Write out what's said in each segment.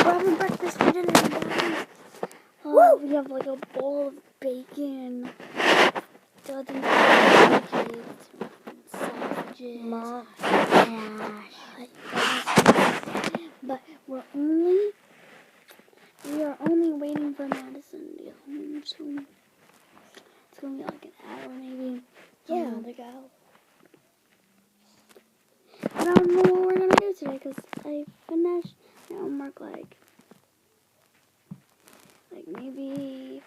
we're having breakfast for dinner, guys. Oh, we have like a bowl of bacon, dozens of pancakes, sausages, hash. But we are only waiting for Madison to get home, so it's gonna be like an hour maybe. Yeah, to go. I don't know what we're gonna do today because I finished my homework like maybe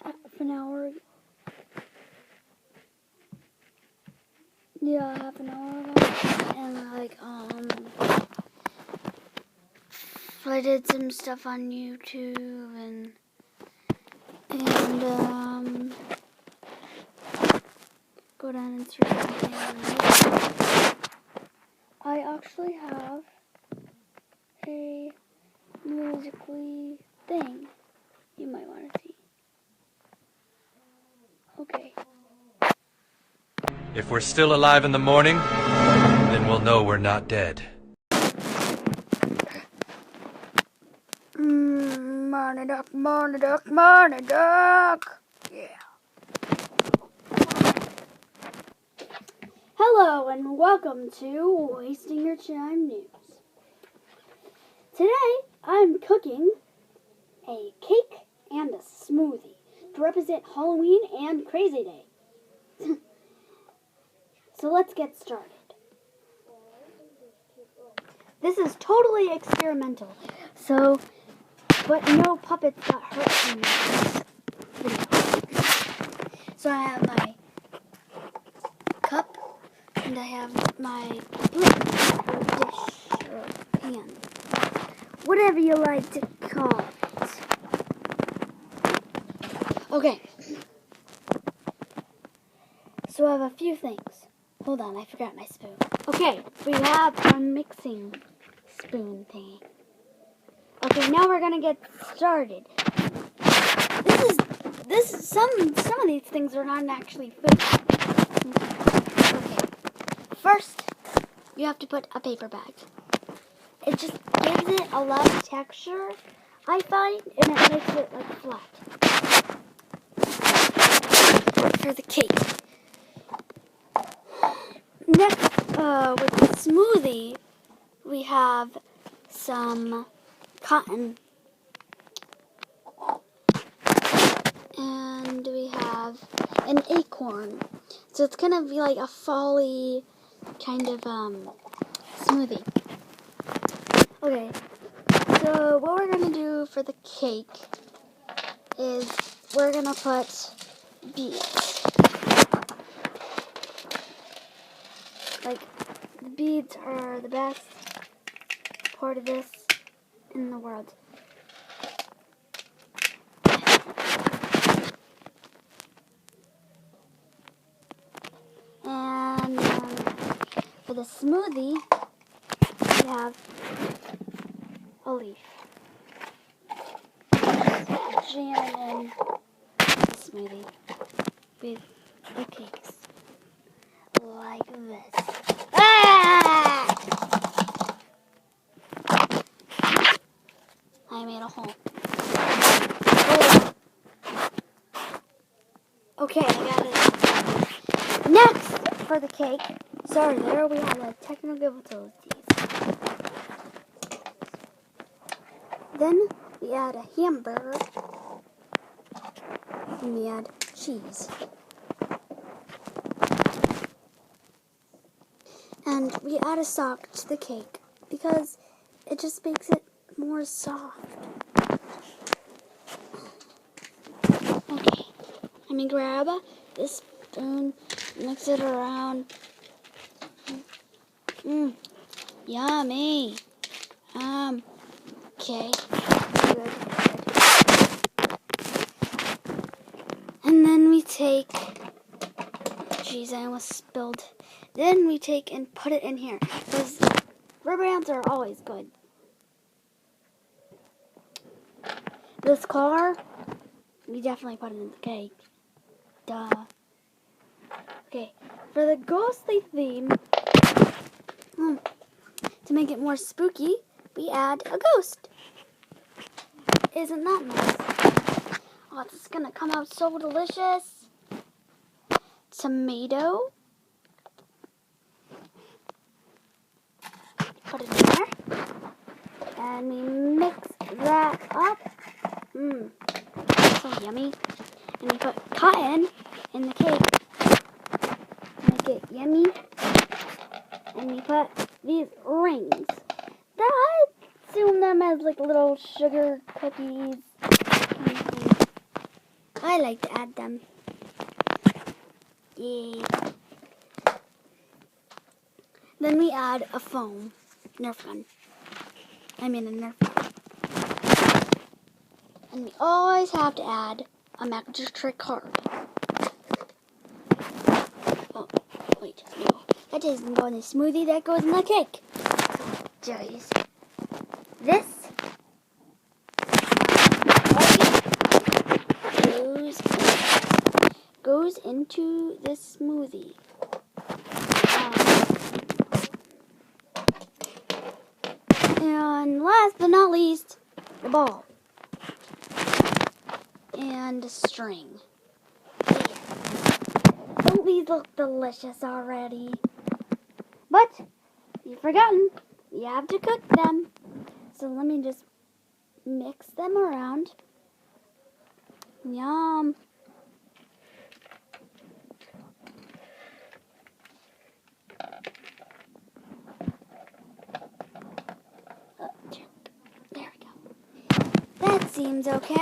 half an hour ago. Yeah, half an hour ago. And I did some stuff on YouTube and go down and search something on YouTube. I actually have a Musical.ly thing you might want to see. Okay. If we're still alive in the morning, then we'll know we're not dead. Morning duck, morning duck, morning duck. Yeah. Hello and welcome to Wasting Your Time News. Today I'm cooking a cake and a smoothie to represent Halloween and Crazy Day. So let's get started. This is totally experimental, but no puppets got hurt in this video. So I have my cup, and I have my plate, or dish, or pan, whatever you like to call it. Okay, so I have a few things. Hold on, I forgot my spoon. Okay, we have our mixing spoon thingy. Okay, now we're gonna get started. Some of these things are not actually food. Okay, first you have to put a paper bag. It just gives it a lot of texture, I find, and it makes it like flat for the cake. Next, with the smoothie, we have some cotton, and we have an acorn. So it's gonna be like a folly kind of smoothie. Okay, so what we're gonna do for the cake is we're gonna put beads. Like, the beads are the best part of this in the world. And for the smoothie, we have a leaf. Jam it in the smoothie with the cakes. Like this. Ah! I made a hole. Oh. Okay, I got it. Next, for the cake. Sorry, there we have a technical difficulties. Then we add a hamburger. And we add cheese. And we add a sock to the cake because it just makes it more soft. Okay, let me grab this spoon, mix it around. Yummy. Okay. Good. And then we take, jeez, I almost spilled. Then we take and put it in here, because rubber bands are always good. This car, we definitely put it in the cake. Duh. Okay, for the ghostly theme, to make it more spooky, we add a ghost. Isn't that nice? Oh, this is gonna come out so delicious. Tomato. Put it in there. And we mix that up. Mmm. So yummy. And we put cotton in the cake. Make it yummy. And we put these rings. I assume them as like little sugar cookies. I like to add them. Yay. Then we add a foam. Nerf gun. I mean a Nerf gun. And we always have to add a magic trick card. Oh, wait, no. That doesn't go in the smoothie, that goes in the cake. Jeez. This goes into this smoothie. And last but not least, the ball. And a string. There. Don't these look delicious already? But, you've forgotten, you have to cook them. So let me just mix them around. Yum. There we go. That seems okay.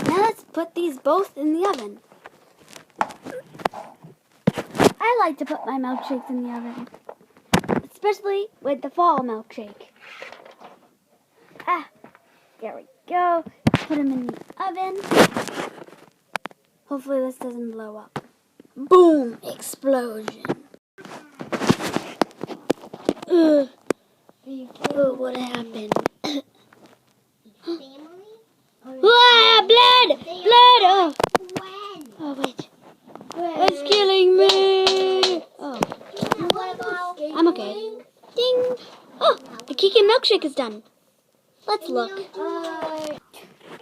Now let's put these both in the oven. I like to put my milkshakes in the oven, especially with the fall milkshake. There we go. Put them in the oven. Hopefully this doesn't blow up. Boom! Explosion. Ugh. Oh, what happened? Ah, blood! Blood! Oh. Oh, wait. It's killing me! Oh. I'm okay. Ding! Oh, the cake and milkshake is done. Let's look.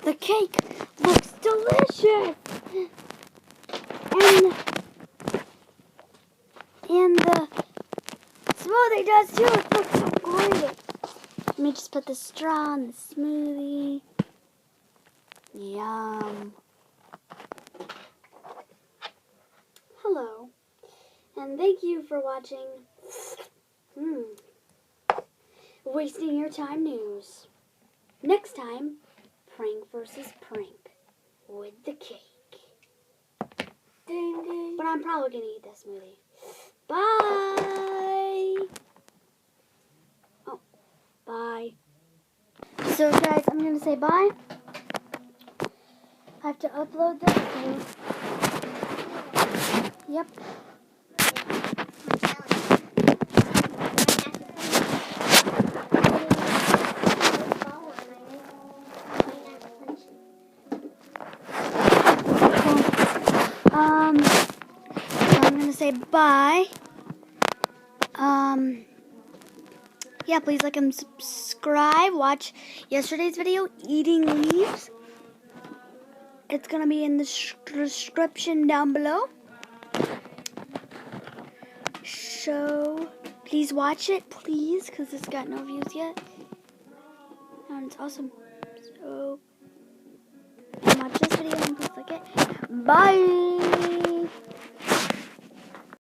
The cake looks delicious! And the smoothie does too. It looks so great. Let me just put the straw in the smoothie. Yum. Hello, and thank you for watching Wasting Your Time News. Next time, prank versus prank with the cake. Ding, ding. But I'm probably going to eat this smoothie. Bye! Oh, bye. So guys, I'm going to say bye. I have to upload this thing. Yep. So I'm gonna say bye. Yeah, please like and subscribe. Watch yesterday's video, Eating Leaves. It's gonna be in the description down below. So please watch it, please, because it's got no views yet. And it's awesome. So watch this video and please like it. Bye.